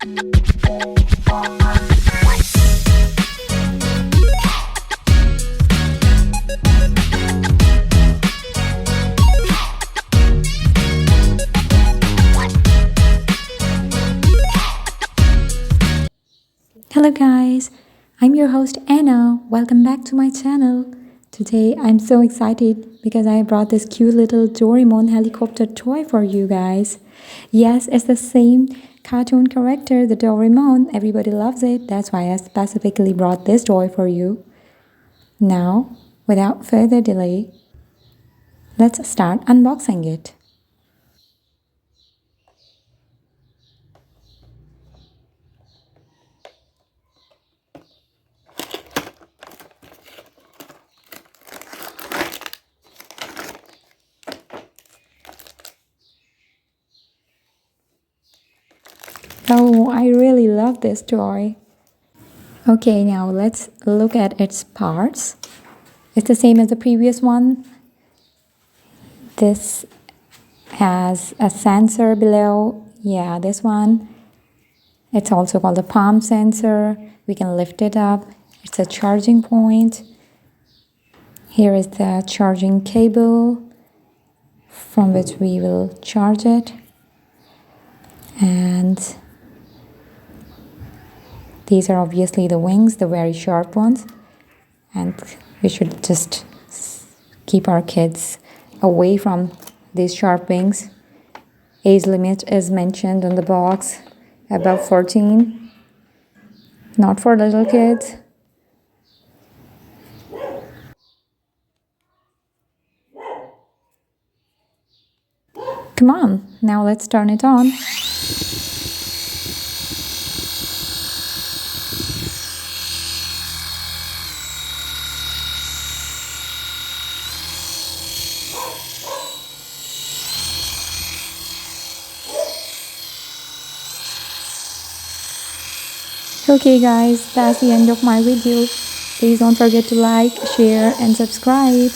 Hello guys, I'm your host Anna. Welcome back to my channel. Today I'm so excited because I brought this cute little Doraemon helicopter toy for you guys. Yes, it's the same cartoon character, the Doraemon. Everybody loves it. That's why I specifically brought this toy for you. Now, without further delay, let's start unboxing it. Oh, I really love this toy. Okay, now let's look at its parts. It's the same as the previous one. This has a sensor below. Yeah, this one. It's also called the palm sensor. We can lift it up. It's a charging point. Here is the charging cable from which we will charge it. And these are obviously the wings, the very sharp ones. And we should just keep our kids away from these sharp wings. Age limit is mentioned on the box, above 14. Not for little kids. Come on, now let's turn it on. Okay guys, that's the end of my video. Please don't forget to like, share and subscribe.